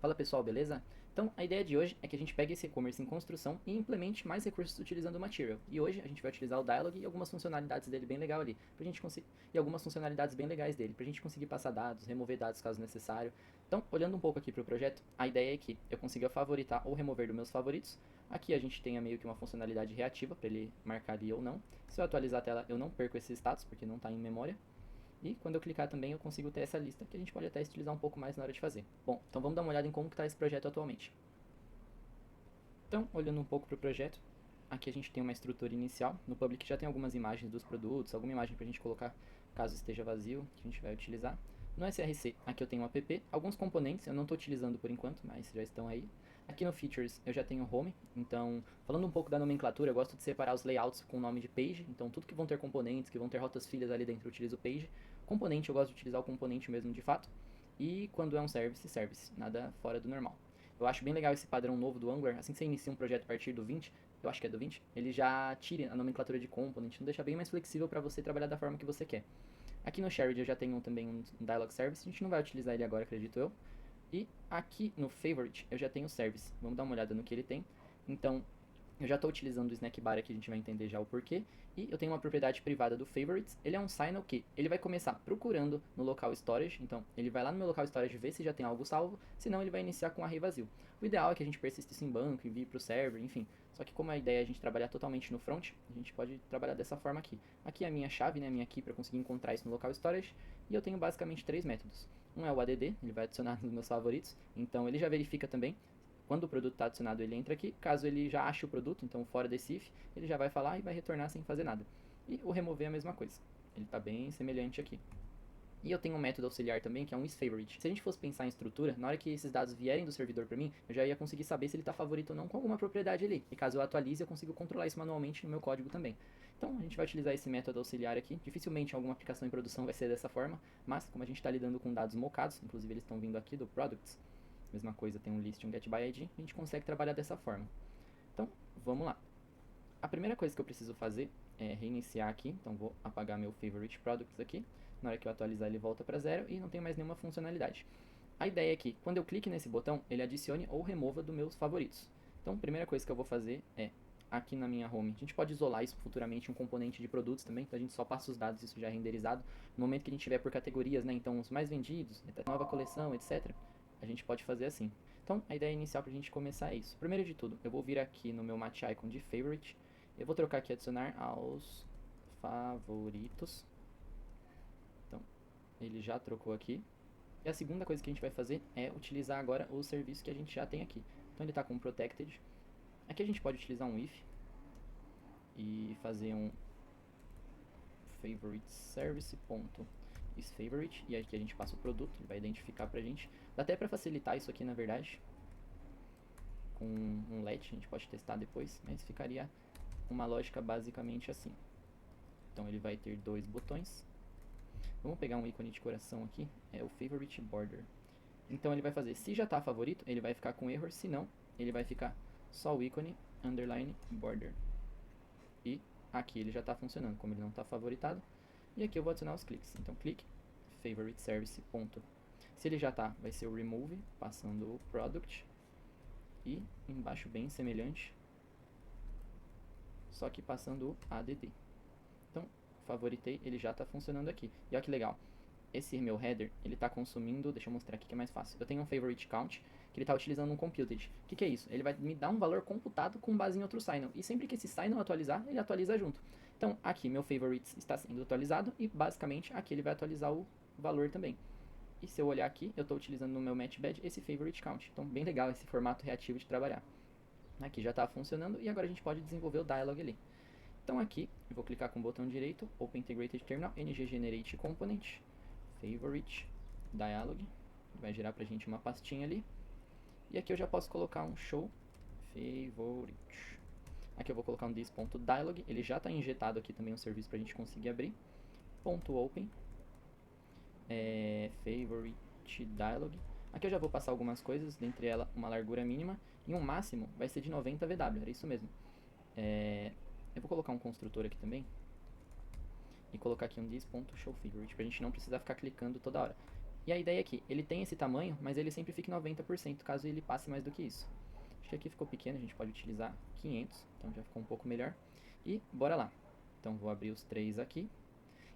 Fala pessoal, beleza? Então, a ideia de hoje é que a gente pegue esse e-commerce em construção e implemente mais recursos utilizando o Material. E hoje a gente vai utilizar o Dialog e algumas funcionalidades dele bem legal ali, pra gente conseguir e algumas funcionalidades bem legais dele, pra gente conseguir passar dados, remover dados caso necessário. Então, olhando um pouco aqui pro projeto, a ideia é que eu consiga favoritar ou remover dos meus favoritos. Aqui a gente tenha meio que uma funcionalidade reativa para ele marcar ali ou não. Se eu atualizar a tela, eu não perco esse status porque não está em memória. E quando eu clicar também eu consigo ter essa lista que a gente pode até utilizar um pouco mais na hora de fazer. Bom, então vamos dar uma olhada em como está esse projeto atualmente. Então, olhando um pouco para o projeto, aqui a gente tem uma estrutura inicial. No Public já tem algumas imagens dos produtos, alguma imagem para a gente colocar caso esteja vazio, que a gente vai utilizar. No SRC, aqui eu tenho um app, alguns componentes eu não estou utilizando por enquanto, mas já estão aí. Aqui no Features eu já tenho Home, então falando um pouco da nomenclatura, eu gosto de separar os layouts com o nome de Page, então tudo que vão ter componentes, que vão ter rotas filhas ali dentro eu utilizo Page. Componente eu gosto de utilizar o componente mesmo de fato, e quando é um service, nada fora do normal. Eu acho bem legal esse padrão novo do Angular, assim que você inicia um projeto a partir do 20, eu acho que é do 20, ele já tira a nomenclatura de component, não deixa bem mais flexível para você trabalhar da forma que você quer. Aqui no Shared eu já tenho também um Dialog Service, a gente não vai utilizar ele agora, acredito eu. E aqui no Favorite eu já tenho o Service, vamos dar uma olhada no que ele tem. Então, eu já estou utilizando o snack bar aqui, a gente vai entender já o porquê. E eu tenho uma propriedade privada do favorites. Ele é um signal que ele vai começar procurando no local storage. Então, ele vai lá no meu local storage ver se já tem algo salvo. Senão, ele vai iniciar com um array vazio. O ideal é que a gente persista isso em banco, envie para o server, enfim. Só que como a ideia é a gente trabalhar totalmente no front, a gente pode trabalhar dessa forma aqui. Aqui é a minha chave, né, a minha key para conseguir encontrar isso no local storage. E eu tenho basicamente três métodos. Um é o add, ele vai adicionar nos meus favoritos. Então, ele já verifica também quando o produto está adicionado, ele entra aqui. Caso ele já ache o produto, então fora desse if, ele já vai falar e vai retornar sem fazer nada. E o remover é a mesma coisa. Ele está bem semelhante aqui. E eu tenho um método auxiliar também, que é um isFavorite. Se a gente fosse pensar em estrutura, na hora que esses dados vierem do servidor para mim, eu já ia conseguir saber se ele está favorito ou não com alguma propriedade ali. E caso eu atualize, eu consigo controlar isso manualmente no meu código também. Então, a gente vai utilizar esse método auxiliar aqui. Dificilmente alguma aplicação em produção vai ser dessa forma, mas como a gente está lidando com dados mocados, inclusive eles estão vindo aqui do Products, mesma coisa, tem um list e um getById, a gente consegue trabalhar dessa forma. Então, vamos lá. A primeira coisa que eu preciso fazer é reiniciar aqui, então vou apagar meu favorite products aqui. Na hora que eu atualizar ele volta para zero e não tem mais nenhuma funcionalidade. A ideia é que quando eu clique nesse botão, ele adicione ou remova dos meus favoritos. Então, a primeira coisa que eu vou fazer é aqui na minha home. A gente pode isolar isso futuramente em um componente de produtos também, então a gente só passa os dados, isso já é renderizado. No momento que a gente tiver por categorias, né, então os mais vendidos, nova coleção, etc., a gente pode fazer assim. Então, a ideia inicial para a gente começar é isso. Primeiro de tudo, eu vou vir aqui no meu match icon de favorite, eu vou trocar aqui adicionar aos favoritos. Então, ele já trocou aqui. E a segunda coisa que a gente vai fazer é utilizar agora o serviço que a gente já tem aqui. Então ele está com protected. Aqui a gente pode utilizar um if e fazer um favorite service ponto isFavorite, e aqui a gente passa o produto, ele vai identificar pra gente. Dá até para facilitar isso aqui na verdade, com um let, a gente pode testar depois, mas ficaria uma lógica basicamente assim. Então ele vai ter dois botões. Vamos pegar um ícone de coração aqui, é o favorite border. Então ele vai fazer, se já está favorito, ele vai ficar com error, se não, ele vai ficar só o ícone underline border. E aqui ele já está funcionando, como ele não está favoritado. E aqui eu vou adicionar os cliques. Então clique, favorite service ponto. Se ele já está, vai ser o remove, passando o product. E embaixo bem semelhante, só que passando o add. Então, favoritei, ele já está funcionando aqui. E olha que legal, esse meu header, ele está consumindo, deixa eu mostrar aqui que é mais fácil. Eu tenho um favorite count, que ele está utilizando um computed. O que é isso? Ele vai me dar um valor computado com base em outro signal. E sempre que esse signal atualizar, ele atualiza junto. Então, aqui meu favorites está sendo atualizado e basicamente aqui ele vai atualizar o valor também. E se eu olhar aqui, eu estou utilizando no meu matchbed esse favorite count. Então, bem legal esse formato reativo de trabalhar. Aqui já está funcionando e agora a gente pode desenvolver o dialog ali. Então aqui, eu vou clicar com o botão direito, Open Integrated Terminal, ngGenerate Component, Favorite, Dialog, vai gerar pra gente uma pastinha ali. E aqui eu já posso colocar um show favorite. Aqui eu vou colocar um this.dialog, ele já está injetado aqui também um serviço pra gente conseguir abrir. Ponto .open, favorite dialog. Aqui eu já vou passar algumas coisas, dentre elas uma largura mínima e um máximo vai ser de 90 VW, era isso mesmo. Eu vou colocar um construtor aqui também e colocar aqui um this.showFavorite pra gente não precisar ficar clicando toda hora. E a ideia é que ele tem esse tamanho, mas ele sempre fica em 90%, caso ele passe mais do que isso. Acho que aqui ficou pequeno, a gente pode utilizar 500, então já ficou um pouco melhor. E bora lá. Então vou abrir os três aqui.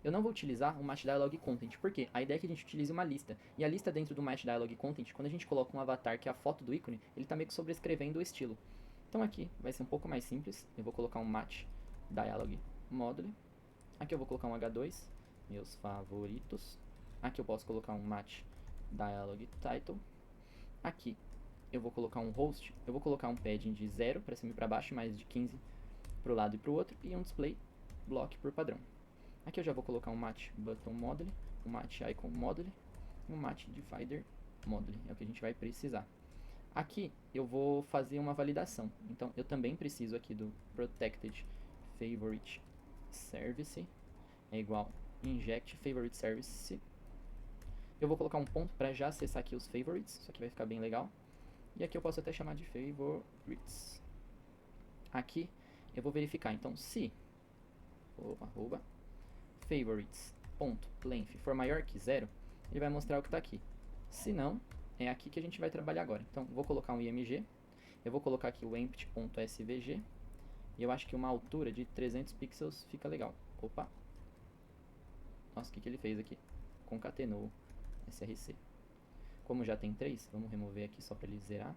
Eu não vou utilizar o Match Dialog Content, porque a ideia é que a gente utilize uma lista. E a lista dentro do Match Dialog Content, quando a gente coloca um avatar que é a foto do ícone, ele está meio que sobrescrevendo o estilo. Então aqui vai ser um pouco mais simples. Eu vou colocar um Match Dialog Module. Aqui eu vou colocar um H2, meus favoritos. Aqui eu posso colocar um Match Dialog Title. Aqui eu vou colocar um host. Eu vou colocar um padding de 0 para cima e para baixo, mais de 15 para o lado e para o outro. E um display block por padrão. Aqui eu já vou colocar um Match Button Module, um Match Icon Module e um Match Divider Module. É o que a gente vai precisar. Aqui eu vou fazer uma validação. Então eu também preciso aqui do Protected Favorite Service. É igual Inject Favorite Service. Eu vou colocar um ponto para já acessar aqui os favorites. Isso aqui vai ficar bem legal. E aqui eu posso até chamar de favorites. Aqui eu vou verificar. Então se arroba favorites.length for maior que 0, ele vai mostrar o que está aqui. Se não, é aqui que a gente vai trabalhar agora. Então vou colocar um img. Eu vou colocar aqui o empty.svg. E eu acho que uma altura de 300 pixels fica legal. Opa! Nossa, o que ele fez aqui? Concatenou src. Como já tem 3, vamos remover aqui só para ele zerar.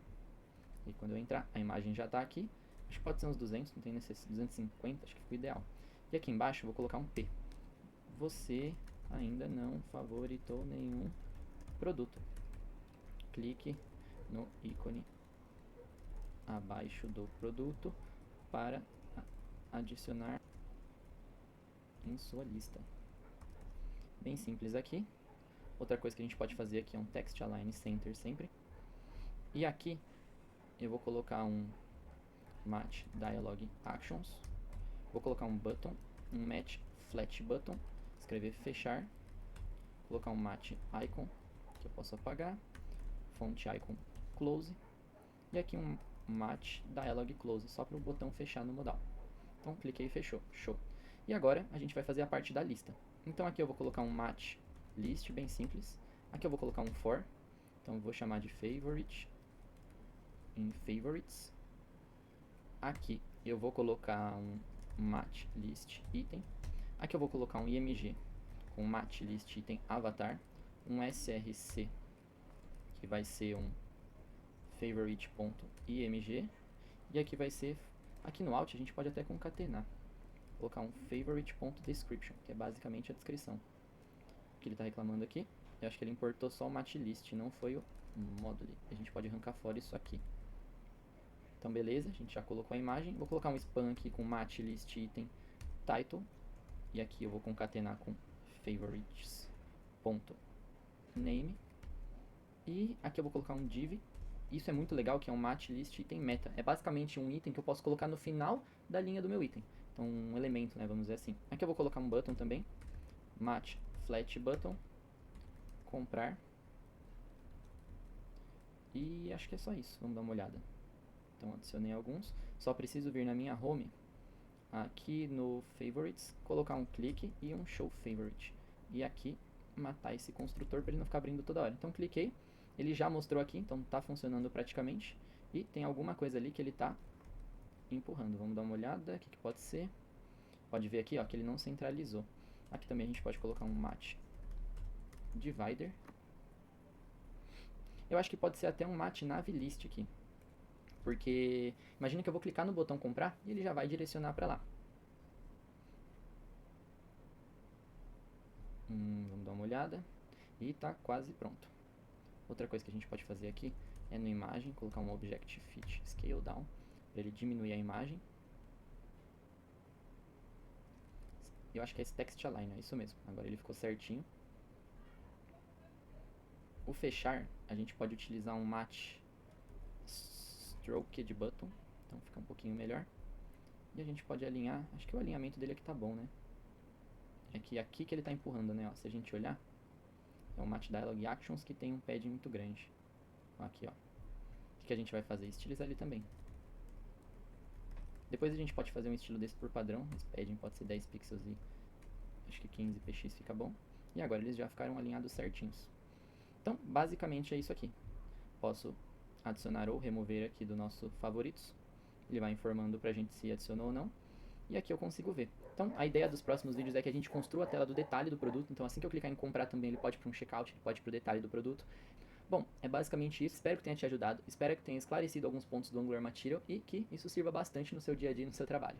E quando eu entrar, a imagem já está aqui. Acho que pode ser uns 200, não tem necessidade. 250, acho que ficou ideal. E aqui embaixo eu vou colocar um P. Você ainda não favoritou nenhum produto. Clique no ícone abaixo do produto para adicionar em sua lista. Bem simples aqui. Outra coisa que a gente pode fazer aqui é um Text Align Center sempre. E aqui eu vou colocar um Match Dialog Actions. Vou colocar um button, um Match Flat Button, escrever fechar, colocar um Match Icon, que eu posso apagar, Font Icon Close, e aqui um Match Dialog Close, só para o botão fechar no modal. Então cliquei e fechou, show. E agora a gente vai fazer a parte da lista. Então aqui eu vou colocar um Match List, bem simples. Aqui eu vou colocar um for, então eu vou chamar de favorite, em favorites. Aqui eu vou colocar um Match List Item. Aqui eu vou colocar um img com Match List Item Avatar, um src que vai ser um favorite.img, e aqui vai ser, aqui no Alt a gente pode até concatenar, colocar um favorite.description, que é basicamente a descrição. O que ele está reclamando aqui, eu acho que ele importou só o Match List, não foi o Module. A gente pode arrancar fora isso aqui. Então beleza, a gente já colocou a imagem. Vou colocar um span aqui com Match List Item Title. E aqui eu vou concatenar com favorites.name. E aqui eu vou colocar um div. Isso é muito legal, que é um Match List Item Meta. É basicamente um item que eu posso colocar no final da linha do meu item. Então um elemento, né, vamos dizer assim. Aqui eu vou colocar um button também. Match Flat Button. Comprar. E acho que é só isso. Vamos dar uma olhada. Então adicionei alguns. Só preciso vir na minha home, aqui no favorites, colocar um clique e um show favorite. E aqui matar esse construtor para ele não ficar abrindo toda hora. Então cliquei, ele já mostrou aqui, então está funcionando praticamente. E tem alguma coisa ali que ele está empurrando. Vamos dar uma olhada, o que pode ser. Pode ver aqui ó, que ele não centralizou. Aqui também a gente pode colocar um Match Divider. Eu acho que pode ser até um Match Nav List aqui. Porque imagina que eu vou clicar no botão comprar e ele já vai direcionar para lá. Vamos dar uma olhada. E está quase pronto. Outra coisa que a gente pode fazer aqui é no imagem, colocar um Object Fit Scale Down, para ele diminuir a imagem. Eu acho que é esse Text Align, é isso mesmo. Agora ele ficou certinho. O fechar, a gente pode utilizar um Match Stroked Button, então fica um pouquinho melhor. E a gente pode alinhar, acho que o alinhamento dele aqui tá bom, né? É que aqui que ele tá empurrando, né? Ó, se a gente olhar, é um Match Dialog Actions que tem um padding muito grande. Aqui, ó. O que a gente vai fazer? Estilizar ele também. Depois a gente pode fazer um estilo desse por padrão. Esse padding pode ser 10 pixels e acho que 15 px fica bom. E agora eles já ficaram alinhados certinhos. Então, basicamente é isso aqui. Posso adicionar ou remover aqui do nosso favoritos. Ele vai informando pra gente se adicionou ou não. E aqui eu consigo ver. Então, a ideia dos próximos vídeos é que a gente construa a tela do detalhe do produto. Então, assim que eu clicar em comprar também, ele pode ir para um checkout, ele pode ir para o detalhe do produto. Bom, é basicamente isso. Espero que tenha te ajudado. Espero que tenha esclarecido alguns pontos do Angular Material e que isso sirva bastante no seu dia a dia e no seu trabalho.